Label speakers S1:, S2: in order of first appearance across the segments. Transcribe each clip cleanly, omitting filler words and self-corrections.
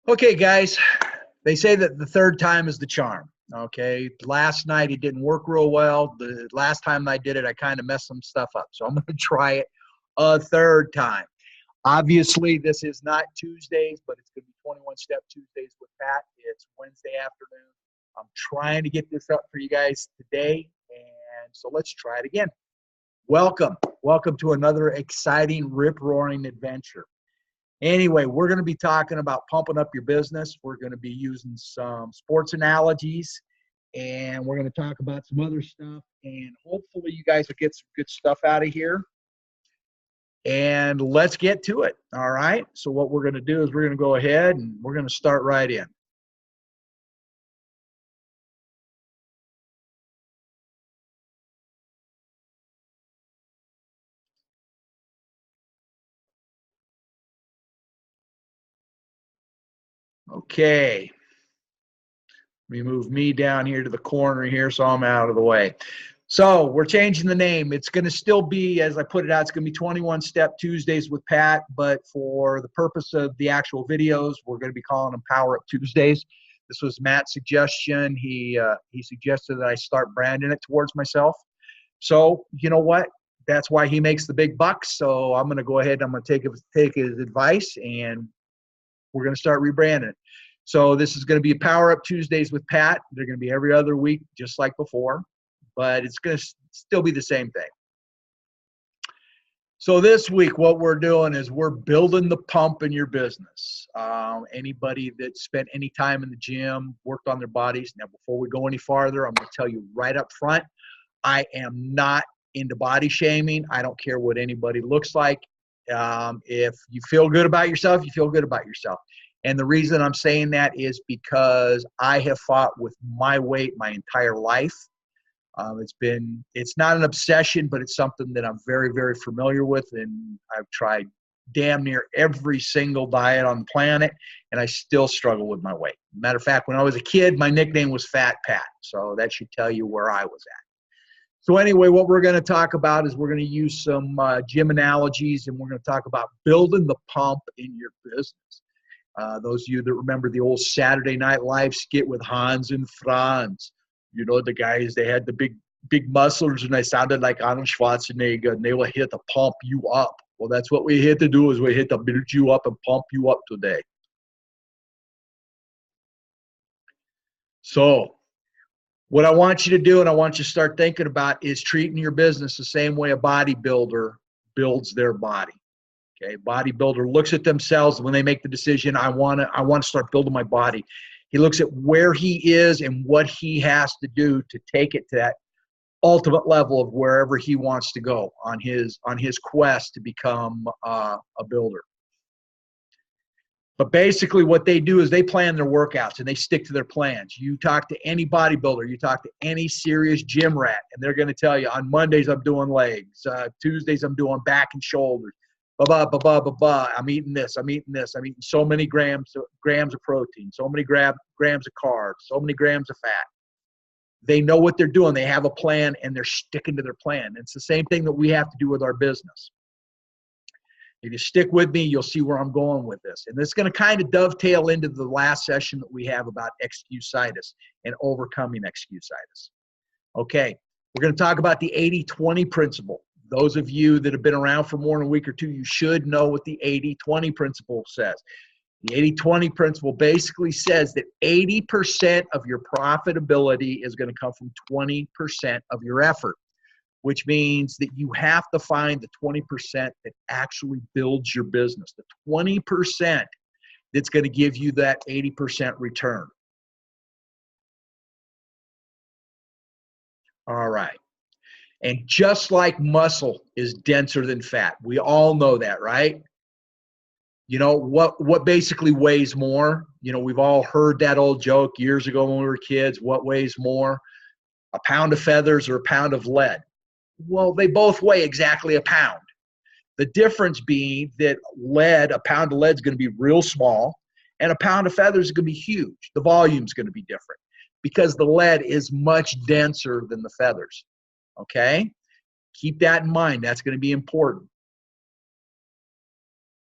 S1: Okay, guys, they say that the third time is the charm. Okay, last night it didn't work real well. The last time I did it, I kind of messed some stuff up. So I'm going to try it a third time. Obviously, this is not Tuesdays, but it's going to be 21 Step Tuesdays with Pat. It's Wednesday afternoon. I'm trying to get this up for you guys today. And so let's try it again. Welcome. Welcome to another exciting, rip-roaring adventure. Anyway, we're going to be talking about pumping up your business. We're going to be using some sports analogies, and we're going to talk about some other stuff. And hopefully you guys will get some good stuff out of here. And let's get to it. All right. So what we're going to do is we're going to go ahead and we're going to start right in. Okay. Let me move me down here to the corner here so I'm out of the way. So we're changing the name. It's going to still be, as I put it out, it's going to be 21 Step Tuesdays with Pat, but for the purpose of the actual videos, we're going to be calling them Power Up Tuesdays. This was Matt's suggestion. He suggested that I start branding it towards myself. So you know what? That's why he makes the big bucks. So I'm going to go ahead and I'm going to take his advice, and we're going to start rebranding it. So this is going to be Power Up Tuesdays with Pat. They're going to be every other week, just like before, but it's going to still be the same thing. So this week, what we're doing is we're building the pump in your business. Anybody that spent any time in the gym, worked on their bodies. Now, before we go any farther, I'm going to tell you right up front, I am not into body shaming. I don't care what anybody looks like. If you feel good about yourself, you feel good about yourself. And the reason I'm saying that is because I have fought with my weight my entire life. It's not an obsession, but it's something that I'm very, very familiar with. And I've tried damn near every single diet on the planet, and I still struggle with my weight. Matter of fact, when I was a kid, my nickname was Fat Pat. So that should tell you where I was at. So anyway, what we're going to talk about is we're going to use some gym analogies, and we're going to talk about building the pump in your business. Those of you that remember the old Saturday Night Live skit with Hans and Franz, you know, the guys, they had the big muscles and they sounded like Arnold Schwarzenegger, and they were here to pump you up. Well, that's what we're here to do, is we're here to build you up and pump you up today. So what I want you to do, and I want you to start thinking about, is treating your business the same way a bodybuilder builds their body. Okay, bodybuilder looks at themselves when they make the decision, I want to start building my body. He looks at where he is and what he has to do to take it to that ultimate level of wherever he wants to go on his quest to become a builder. But basically what they do is they plan their workouts and they stick to their plans. You talk to any bodybuilder, you talk to any serious gym rat, and they're going to tell you, on Mondays I'm doing legs, Tuesdays I'm doing back and shoulders, I'm eating this, I'm eating so many grams of protein, so many grams of carbs, so many grams of fat. They know what they're doing. They have a plan, and they're sticking to their plan. It's the same thing that we have to do with our business. If you stick with me, you'll see where I'm going with this. And this is going to kind of dovetail into the last session that we have about excusitis and overcoming excusitis. Okay, we're going to talk about the 80-20 principle. Those of you that have been around for more than a week or two, you should know what the 80-20 principle says. The 80-20 principle basically says that 80% of your profitability is going to come from 20% of your effort, which means that you have to find the 20% that actually builds your business, the 20% that's going to give you that 80% return. All right. And just like muscle is denser than fat, we all know that, right? You know, what basically weighs more? You know, we've all heard that old joke years ago when we were kids. What weighs more, a pound of feathers or a pound of lead? Well, they both weigh exactly a pound. The difference being that a pound of lead is going to be real small, and a pound of feathers is going to be huge. The volume is going to be different because the lead is much denser than the feathers. Okay? Keep that in mind. That's going to be important.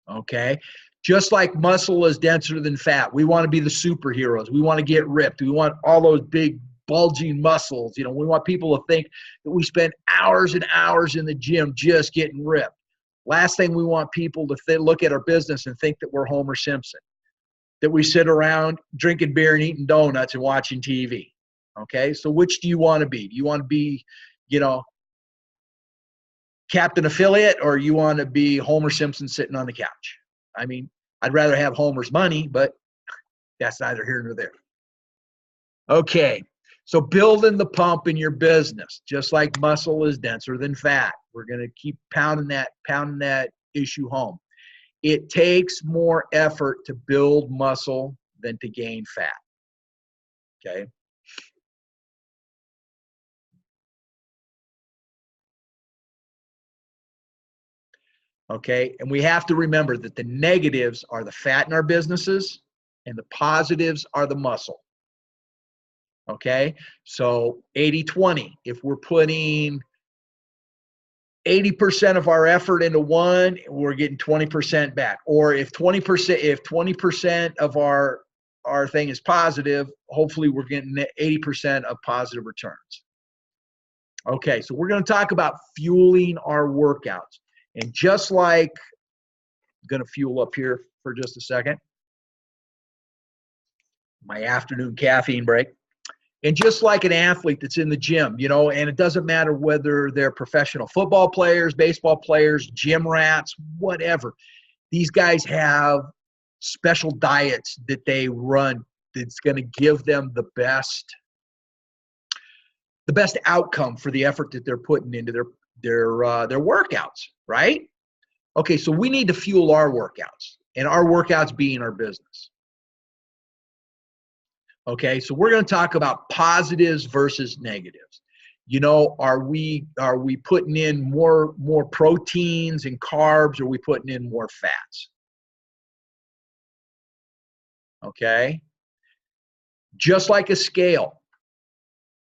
S1: Okay? Just like muscle is denser than fat, we want to be the superheroes. We want to get ripped. We want all those big bulging muscles. You know, we want people to think that we spend hours and hours in the gym just getting ripped. Last thing we want people to look at our business and think that we're Homer Simpson, that we sit around drinking beer and eating donuts and watching TV. Okay, so which do you want to be? Do you want to be, you know, Captain Affiliate, or you want to be Homer Simpson sitting on the couch? I mean, I'd rather have Homer's money, but that's neither here nor there. Okay, so building the pump in your business, just like muscle is denser than fat. We're going to keep pounding that issue home. It takes more effort to build muscle than to gain fat. Okay. Okay, and we have to remember that the negatives are the fat in our businesses and the positives are the muscle. Okay, so 80-20. If we're putting 80% of our effort into one, we're getting 20% back. Or if 20% of our thing is positive, hopefully we're getting 80% of positive returns. Okay, so we're going to talk about fueling our workouts. And just like, I'm going to fuel up here for just a second, my afternoon caffeine break. And just like an athlete that's in the gym, you know, and it doesn't matter whether they're professional football players, baseball players, gym rats, whatever. These guys have special diets that they run that's going to give them the best outcome for the effort that they're putting into their workouts, right? Okay, so we need to fuel our workouts, and our workouts being our business. Okay, so we're going to talk about positives versus negatives. You know, are we putting in more proteins and carbs, or are we putting in more fats? Okay, just like a scale.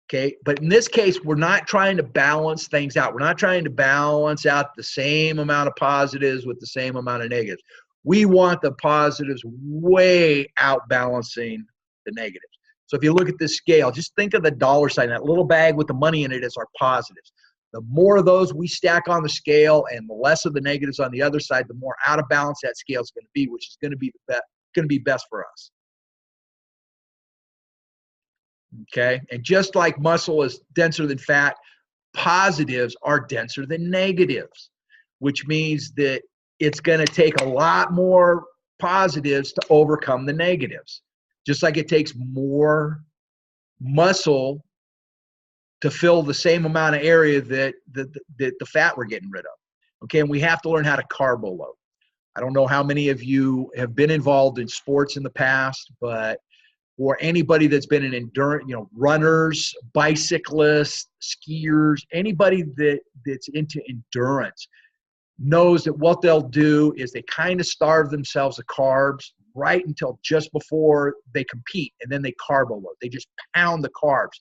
S1: Okay, but in this case, we're not trying to balance things out. We're not trying to balance out the same amount of positives with the same amount of negatives. We want the positives way outbalancing the negatives. So if you look at this scale, just think of the dollar sign. That little bag with the money in it is our positives. The more of those we stack on the scale and the less of the negatives on the other side, the more out of balance that scale is going to be, which is going to be best for us. Okay, and just like muscle is denser than fat, positives are denser than negatives, which means that it's going to take a lot more positives to overcome the negatives. Just like it takes more muscle to fill the same amount of area that the fat we're getting rid of. Okay, and we have to learn how to carbo load. I don't know how many of you have been involved in sports in the past, but for anybody that's been an endurance, you know, runners, bicyclists, skiers, anybody that's into endurance knows that what they'll do is they kind of starve themselves of carbs right until just before they compete, and then they carbo load. They just pound the carbs.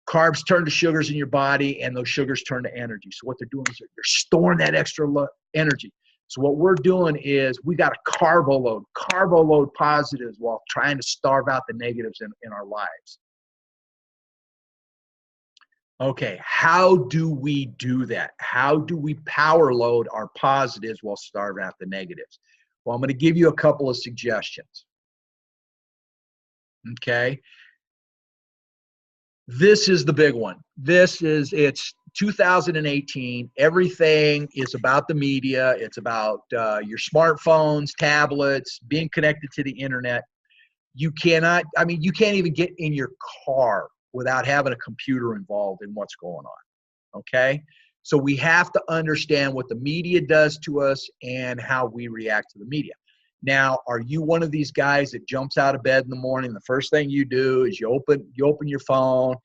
S1: Carbs turn to sugars in your body, and those sugars turn to energy. So what they're doing is they're storing that extra energy. So what we're doing is we got to carbo load positives while trying to starve out the negatives in our lives. Okay, how do we do that? How do we power load our positives while starving out the negatives? Well, I'm going to give you a couple of suggestions. Okay. This is the big one. It's 2018. Everything is about the media. It's about your smartphones, tablets, being connected to the internet. You can't even get in your car without having a computer involved in what's going on. Okay? So we have to understand what the media does to us and how we react to the media. Now, are you one of these guys that jumps out of bed in the morning, the first thing you do is you open your phone,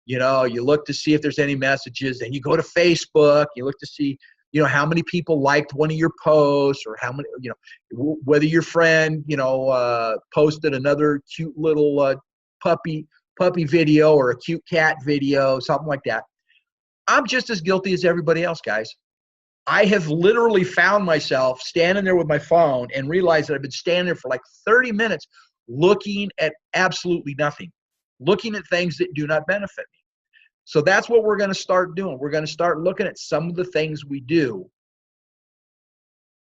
S1: you know, you look to see if there's any messages, and you go to Facebook, you look to see, you know, how many people liked one of your posts, or how many, you know, whether your friend, you know, posted another cute little puppy video or a cute cat video, something like that. I'm just as guilty as everybody else, guys. I have literally found myself standing there with my phone and realized that I've been standing there for like 30 minutes looking at absolutely nothing, looking at things that do not benefit me. So that's what we're going to start doing. We're going to start looking at some of the things we do.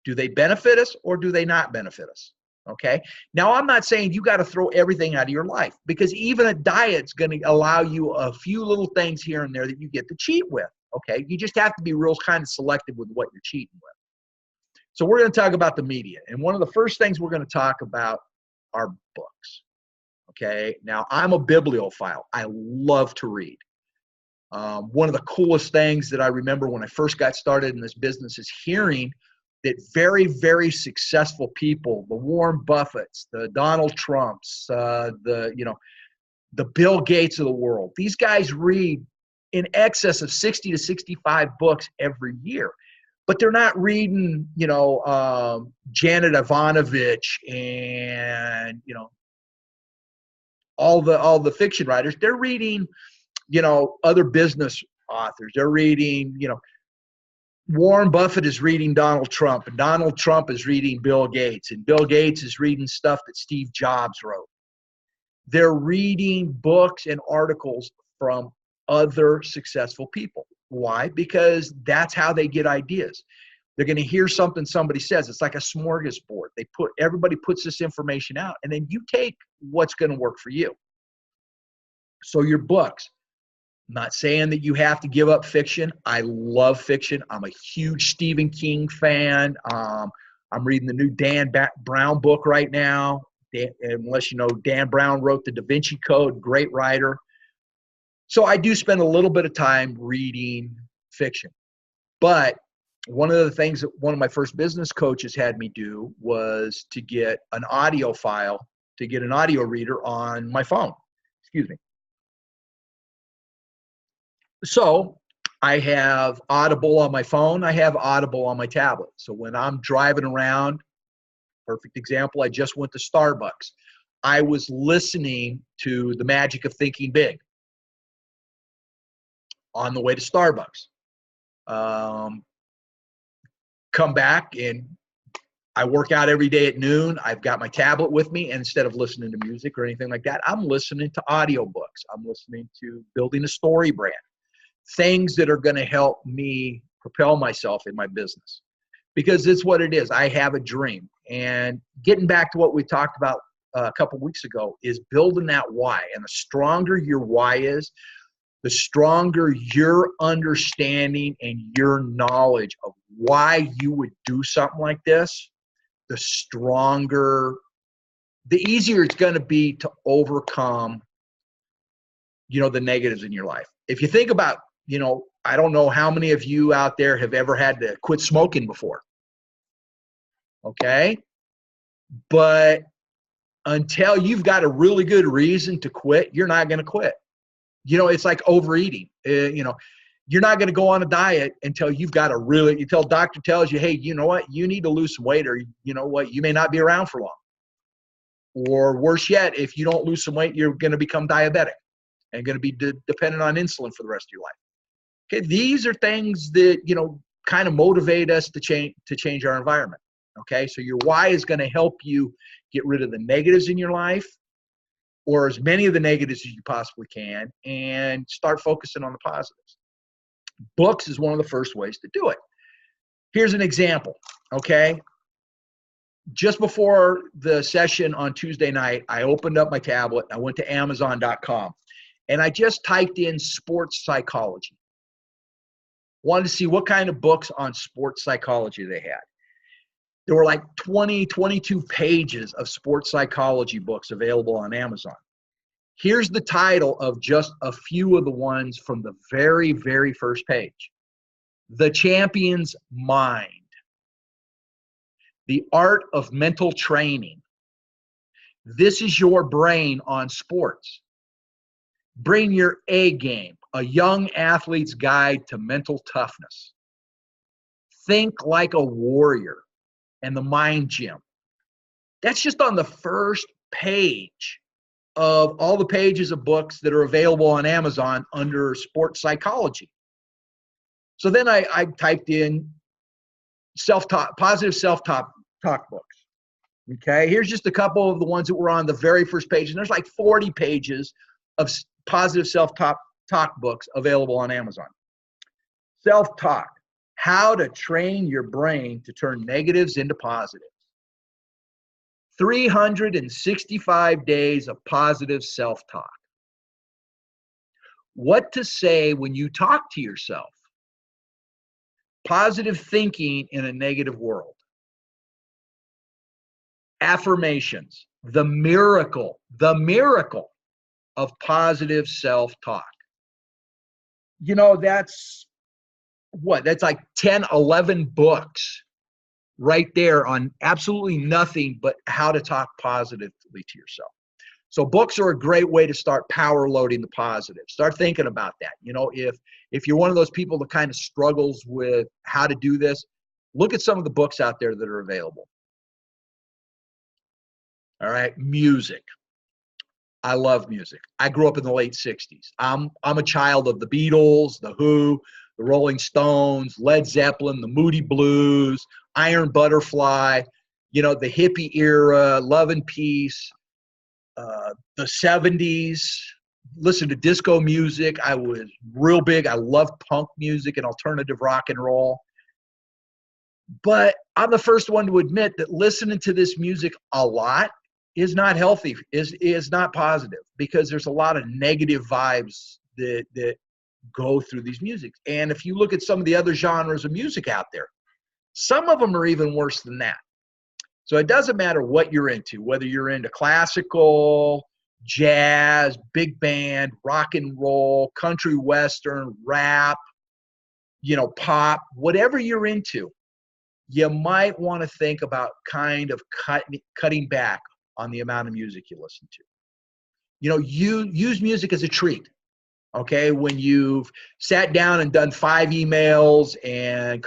S1: Do they benefit us or do they not benefit us? Okay. Now, I'm not saying you got to throw everything out of your life, because even a diet's going to allow you a few little things here and there that you get to cheat with. Okay. You just have to be real kind of selective with what you're cheating with. So we're going to talk about the media. And one of the first things we're going to talk about are books. Okay. Now, I'm a bibliophile. I love to read. One of the coolest things that I remember when I first got started in this business is hearing that very, very successful people, the Warren Buffetts, the Donald Trumps, the Bill Gates of the world, these guys read in excess of 60 to 65 books every year. But they're not reading, Janet Ivanovich and, all the fiction writers. They're reading, other business authors. They're reading, Warren Buffett is reading Donald Trump, and Donald Trump is reading Bill Gates, and Bill Gates is reading stuff that Steve Jobs wrote. They're reading books and articles from other successful people. Why? Because that's how they get ideas. They're going to hear something somebody says. It's like a smorgasbord. Everybody puts this information out, and then you take what's going to work for you. So your books. I'm not saying that you have to give up fiction. I love fiction. I'm a huge Stephen King fan. I'm reading the new Dan Brown book right now. Unless you know, Dan Brown wrote the Da Vinci Code, great writer. So I do spend a little bit of time reading fiction. But one of the things that one of my first business coaches had me do was to get an audio file, to get an audio reader on my phone. Excuse me. So I have Audible on my phone. I have Audible on my tablet. So when I'm driving around, perfect example, I just went to Starbucks. I was listening to The Magic of Thinking Big on the way to Starbucks. Come back, and I work out every day at noon. I've got my tablet with me, and instead of listening to music or anything like that, I'm listening to audiobooks. I'm listening to Building a Story Brand. Things that are going to help me propel myself in my business, because it's what it is. I have a dream, and getting back to what we talked about a couple of weeks ago is building that why. And the stronger your why is, the stronger your understanding and your knowledge of why you would do something like this, the easier it's going to be to overcome, the negatives in your life. If you think about, I don't know how many of you out there have ever had to quit smoking before. Okay? But until you've got a really good reason to quit, you're not going to quit. It's like overeating. You're not going to go on a diet until until doctor tells you, hey, you know what? You need to lose some weight, or you know what? You may not be around for long. Or worse yet, if you don't lose some weight, you're going to become diabetic and going to be dependent on insulin for the rest of your life. Okay, these are things that, kind of motivate us to change our environment. Okay, so your why is going to help you get rid of the negatives in your life, or as many of the negatives as you possibly can, and start focusing on the positives. Books is one of the first ways to do it. Here's an example, okay? Just before the session on Tuesday night, I opened up my tablet. I went to Amazon.com, and I just typed in sports psychology. Wanted to see what kind of books on sports psychology they had. There were like 20, 22 pages of sports psychology books available on Amazon. Here's the title of just a few of the ones from the very, very first page. The Champion's Mind. The Art of Mental Training. This is Your Brain on Sports. Bring Your A Game. A Young Athlete's Guide to Mental Toughness. Think Like a Warrior. And the Mind Gym. That's just on the first page of all the pages of books that are available on Amazon under sports psychology. So then I typed in self-talk, positive self-talk books. Okay, here's just a couple of the ones that were on the very first page, and there's like 40 pages of positive self-talk books available on Amazon. Self-talk, how to train your brain to turn negatives into positives. 365 days of positive self-talk. What to say when you talk to yourself. Positive thinking in a negative world. Affirmations, the miracle of positive self-talk. You know, that's what? That's like 10, 11 books right there on absolutely nothing but how to talk positively to yourself. So books are a great way to start power loading the positive. Start thinking about that. You know, if you're one of those people that kind of struggles with how to do this, look at some of the books out there that are available. All right, music. I love music. I grew up in the late 60s. I'm a child of the Beatles, the Who, the Rolling Stones, Led Zeppelin, the Moody Blues, Iron Butterfly, you know, the hippie era, Love and Peace, the 70s. Listen to disco music. I was real big. I loved punk music and alternative rock and roll. But I'm the first one to admit that listening to this music a lot is not healthy, is not positive, because there's a lot of negative vibes that go through these music. And if you look at some of the other genres of music out there, some of them are even worse than that. So it doesn't matter what you're into, whether you're into classical, jazz, big band, rock and roll, country western, rap, you know, pop, whatever you're into, you might want to think about kind of cutting back on the amount of music you listen to. You know, you use music as a treat. Okay, when you've sat down and done 5 emails and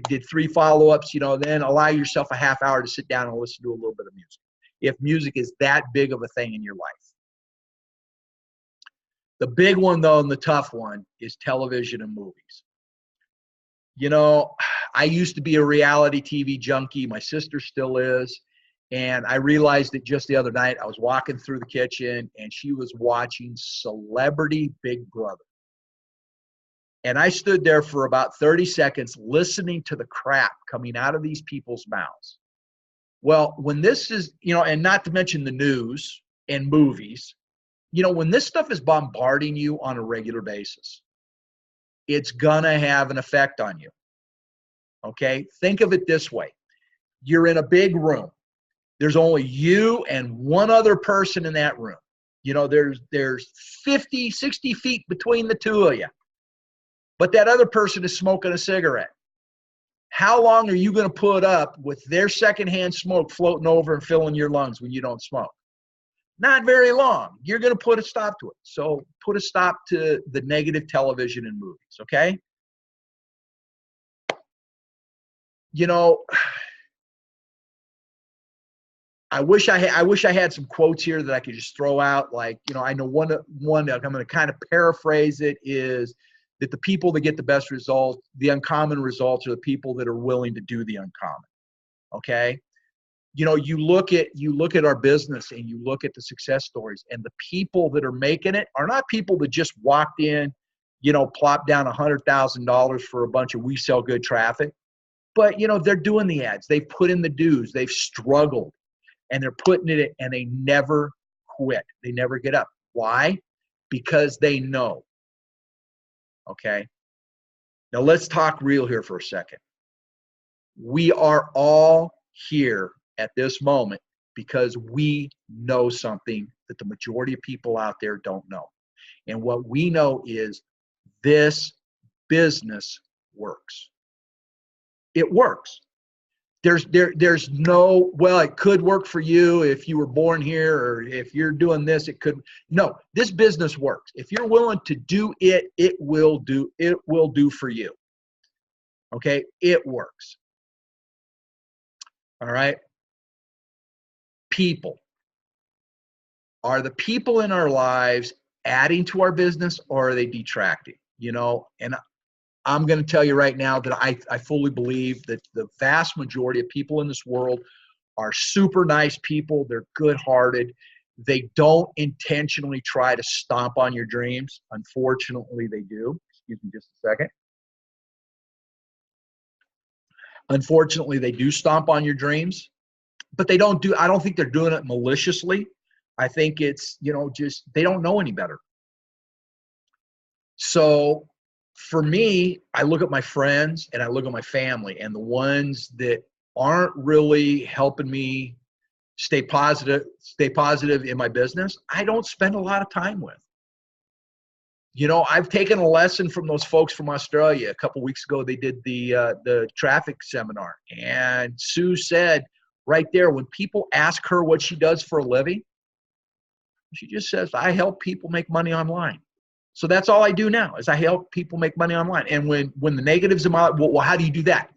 S1: did 3 follow-ups, you know, then allow yourself a half hour to sit down and listen to a little bit of music, if music is that big of a thing in your life. The big one, though, and the tough one, is television and movies. You know, I used to be a reality TV junkie. My sister still is. And I realized that just the other night, I was walking through the kitchen and she was watching Celebrity Big Brother. And I stood there for about 30 seconds listening to the crap coming out of these people's mouths. Well, when this is, you know, and not to mention the news and movies, you know, when this stuff is bombarding you on a regular basis, it's going to have an effect on you. Okay? Think of it this way. You're in a big room. There's only you and one other person in that room. You know, there's 50, 60 feet between the two of you. But that other person is smoking a cigarette. How long are you going to put up with their secondhand smoke floating over and filling your lungs when you don't smoke? Not very long. You're going to put a stop to it. So put a stop to the negative television and movies, okay? You know, I wish I had some quotes here that I could just throw out. Like, you know, I know one I'm going to kind of paraphrase it, is that the people that get the best results, the uncommon results, are the people that are willing to do the uncommon. Okay? You know, you look at our business and you look at the success stories, and the people that are making it are not people that just walked in, you know, plopped down $100,000 for a bunch of "we sell good" traffic. But, you know, they're doing the ads. They've put in the dues. They've struggled. And they're putting it in, and they never quit. They never get up. Why? Because they know. Okay? Now let's talk real here for a second. We are all here at this moment because we know something that the majority of people out there don't know. And what we know is this business works. It works. There's no, well, it could work for you if you were born here, or if you're doing this, it could. No, this business works. If you're willing to do it, it will do for you. Okay? It works. All right? People. Are the people in our lives adding to our business, or are they detracting? You know, and I'm going to tell you right now that I fully believe that the vast majority of people in this world are super nice people. They're good-hearted. They don't intentionally try to stomp on your dreams. Unfortunately, they do. Excuse me just a second. Unfortunately, they do stomp on your dreams, but I don't think they're doing it maliciously. I think it's, just they don't know any better. So for me, I look at my friends and I look at my family, and the ones that aren't really helping me stay positive in my business, I don't spend a lot of time with. I've taken a lesson from those folks from Australia. A couple weeks ago, they did the traffic seminar, and Sue said right there, when people ask her what she does for a living, she just says, I help people make money online. So that's all I do now, is I help people make money online. And when the negatives are out, well, how do you do that?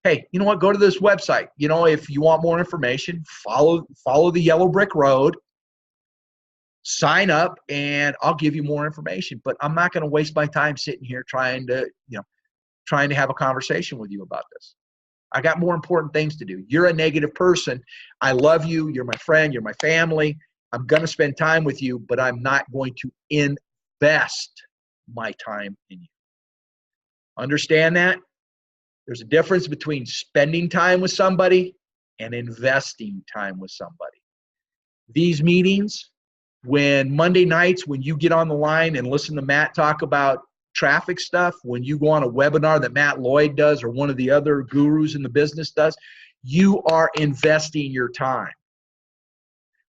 S1: Hey, you know what? Go to this website. If you want more information, follow the yellow brick road, sign up, and I'll give you more information. But I'm not going to waste my time sitting here trying to have a conversation with you about this. I got more important things to do. You're a negative person. I love you. You're my friend. You're my family. I'm going to spend time with you, but I'm not going to invest my time in you. Understand that? There's a difference between spending time with somebody and investing time with somebody. These meetings, when Monday nights, when you get on the line and listen to Matt talk about traffic stuff, when you go on a webinar that Matt Lloyd does or one of the other gurus in the business does, you are investing your time.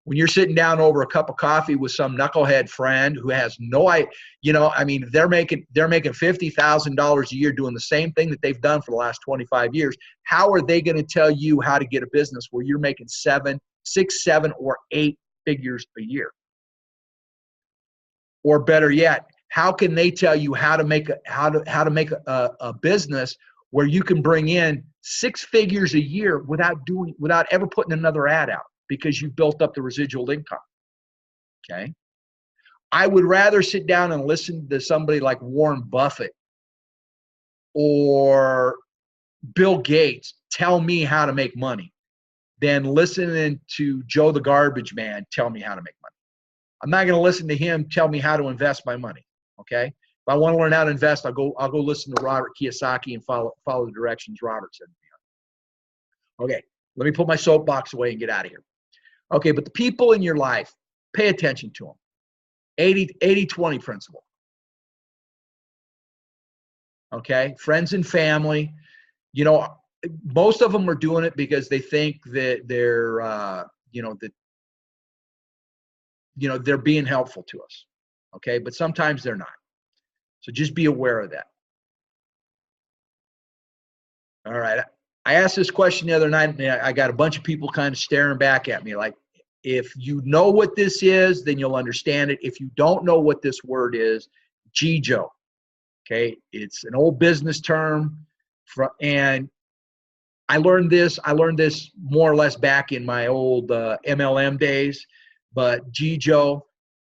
S1: When you're sitting down over a cup of coffee with some knucklehead friend who has no idea, they're making $50,000 a year doing the same thing that they've done for the last 25 years. How are they going to tell you how to get a business where you're making 6, 7, or 8 figures a year? Or better yet, how can they tell you how to make a business where you can bring in 6 figures a year without ever putting another ad out, because you've built up the residual income? Okay. I would rather sit down and listen to somebody like Warren Buffett or Bill Gates tell me how to make money than listening to Joe the Garbage Man tell me how to make money. I'm not going to listen to him tell me how to invest my money. Okay. If I want to learn how to invest, I'll go listen to Robert Kiyosaki and follow the directions Robert said. Okay. Let me put my soapbox away and get out of here. Okay. But the people in your life, pay attention to them. 80-20 principle. Okay. Friends and family, most of them are doing it because they think that they're being helpful to us. Okay. But sometimes they're not. So just be aware of that. All right. I asked this question the other night, and I got a bunch of people kind of staring back at me like, if you know what this is, then you'll understand it. If you don't know what this word is, GJO. Okay. It's an old business term and I learned this more or less back in my old MLM days, but GJO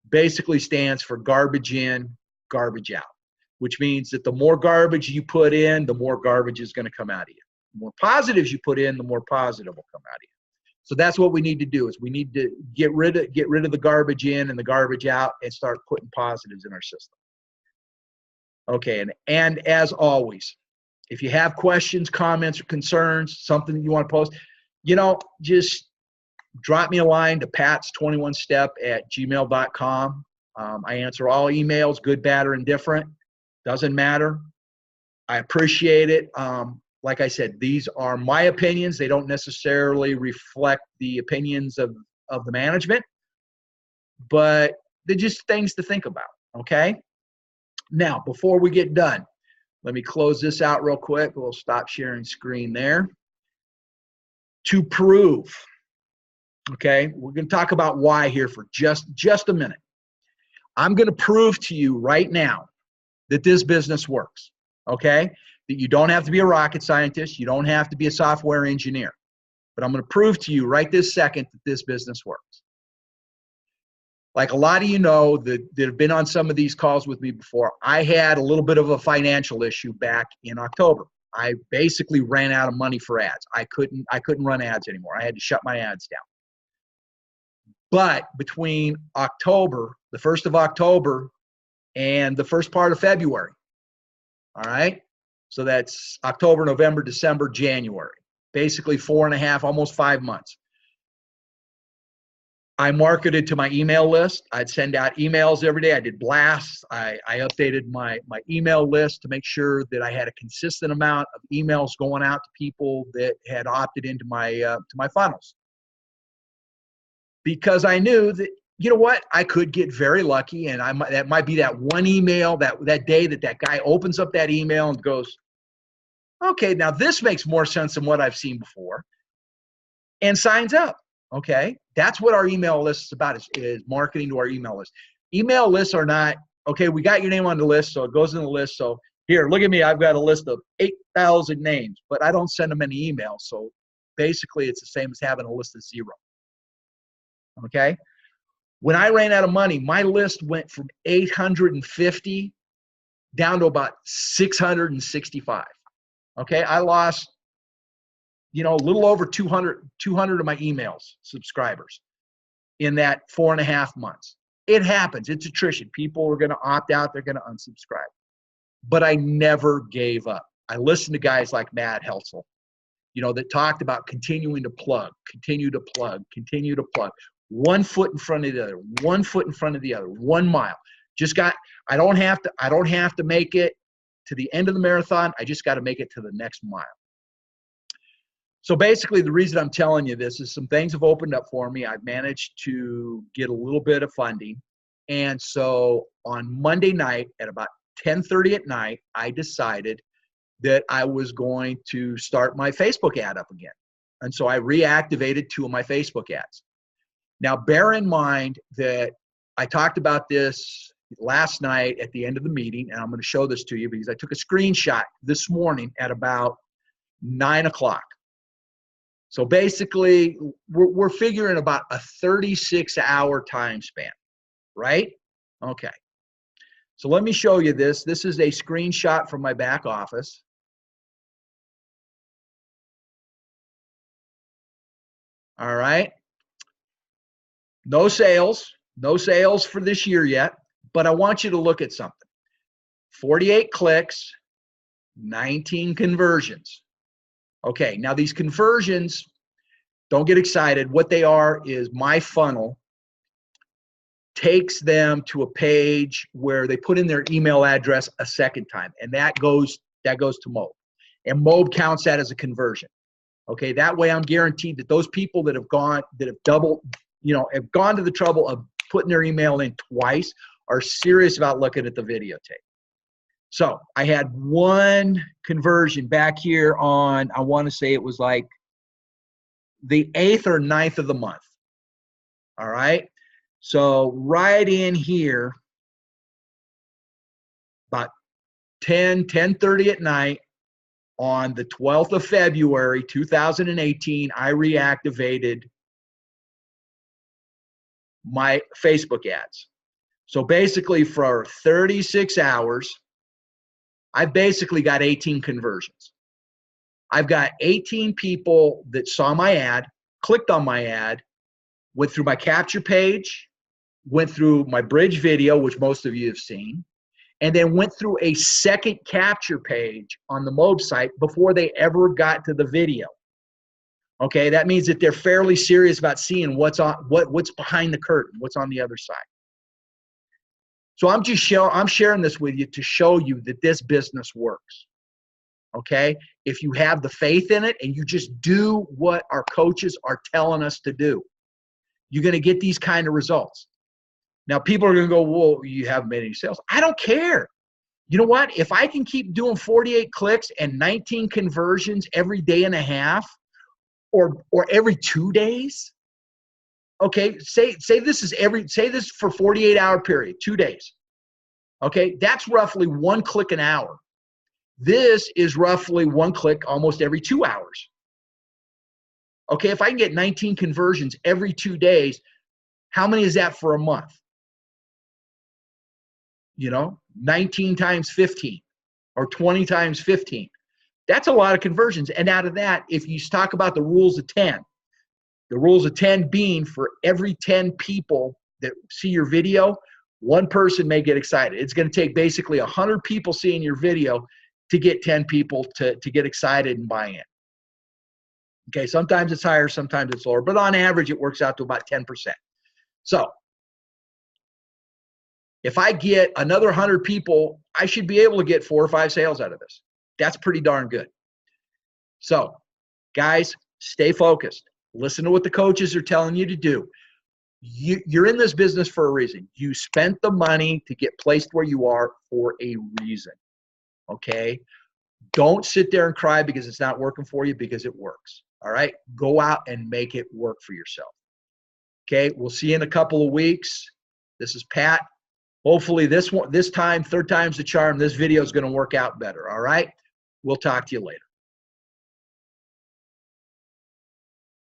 S1: basically stands for garbage in, garbage out, which means that the more garbage you put in, the more garbage is going to come out of you. The more positives you put in, the more positive will come out of you. So that's what we need to do, is we need to get rid of the garbage in and the garbage out and start putting positives in our system. Okay, and as always, if you have questions, comments, or concerns, something that you want to post, just drop me a line to pats21step@gmail.com. I answer all emails, good, bad, or indifferent. Doesn't matter. I appreciate it. Like I said, these are my opinions. They don't necessarily reflect the opinions of the management, but they're just things to think about, okay? Now, before we get done, let me close this out real quick. We'll stop sharing screen there. To prove, okay, we're going to talk about why here for just a minute. I'm going to prove to you right now that this business works, okay? That you don't have to be a rocket scientist. You don't have to be a software engineer. But I'm going to prove to you right this second that this business works. like a lot of you know that have been on some of these calls with me before, I had a little bit of a financial issue back in October. I basically ran out of money for ads. I couldn't run ads anymore. I had to shut my ads down. But between October, the 1st of October, and the first part of February, all right? So that's October, November, December, January. Basically 4.5, almost 5 months. I marketed to my email list. I'd send out emails every day. I did blasts. I updated my email list to make sure that I had a consistent amount of emails going out to people that had opted into my to my funnels. Because I knew that, you know what, I could get very lucky, and that might be that one email that day that guy opens up that email and goes, okay, now this makes more sense than what I've seen before, and signs up. Okay, that's what our email list is about, is marketing to our email list. Email lists are not, okay, we got your name on the list, so it goes in the list. So here, look at me, I've got a list of 8,000 names, but I don't send them any emails. So basically it's the same as having a list of 0. Okay, when I ran out of money, my list went from 850 down to about 665. Okay, I lost, you know, a little over 200 of my emails subscribers in that 4.5 months. It happens. It's attrition. People are going to opt out. They're going to unsubscribe. But I never gave up. I listened to guys like Matt Helsel, you know, that talked about continuing to plug, continue to plug, continue to plug. 1 foot in front of the other, 1 foot in front of the other, 1 mile. I don't have to make it to the end of the marathon. I just got to make it to the next mile. So basically, the reason I'm telling you this is some things have opened up for me. I've managed to get a little bit of funding. And so on Monday night at about 10:30 at night, I decided that I was going to start my Facebook ad up again. And so I reactivated 2 of my Facebook ads. Now, bear in mind that I talked about this last night at the end of the meeting, and I'm going to show this to you because I took a screenshot this morning at about 9 o'clock. So basically, we're figuring about a 36-hour time span, right? Okay. So let me show you this. This is a screenshot from my back office. All right. No sales for this year yet, but I want you to look at something. 48 clicks, 19 conversions. Okay, now these conversions, don't get excited. What they are is my funnel takes them to a page where they put in their email address a second time, and that goes to Mob. And Mob counts that as a conversion. Okay, that way I'm guaranteed that those people that have gone to the trouble of putting their email in twice are serious about looking at the videotape. So I had 1 conversion back here on, I want to say it was like the 8th or 9th of the month. All right. So right in here, about 10:30 at night on the 12th of February, 2018, I reactivated my Facebook ads. So basically for 36 hours, I've basically got 18 conversions. I've got 18 people that saw my ad, clicked on my ad, went through my capture page, went through my bridge video, which most of you have seen, and then went through a second capture page on the Mob site before they ever got to the video. Okay, that means that they're fairly serious about seeing what's behind the curtain, what's on the other side. So I'm sharing this with you to show you that this business works. Okay, if you have the faith in it and you just do what our coaches are telling us to do, you're going to get these kind of results. Now, people are going to go, well, you haven't made any sales. I don't care. You know what? If I can keep doing 48 clicks and 19 conversions every day and a half, or every 2 days, okay, say this for 48-hour period, 2 days. Okay, that's roughly 1 click an hour. This is roughly 1 click almost every 2 hours. Okay, if I can get 19 conversions every 2 days, how many is that for a month? 19 times 15 or 20 times 15. That's a lot of conversions. And out of that, if you talk about the rules of 10, the rules of 10 being for every 10 people that see your video, one person may get excited. It's going to take basically 100 people seeing your video to get 10 people to get excited and buy in. Okay, sometimes it's higher, sometimes it's lower, but on average, it works out to about 10%. So if I get another 100 people, I should be able to get 4 or 5 sales out of this. That's pretty darn good. So guys, stay focused. Listen to what the coaches are telling you to do. You're in this business for a reason. You spent the money to get placed where you are for a reason. Okay? Don't sit there and cry because it's not working for you, because it works. All right? Go out and make it work for yourself. Okay? We'll see you in a couple of weeks. This is Pat. Hopefully this time, third time's the charm, this video is going to work out better. All right? We'll talk to you later.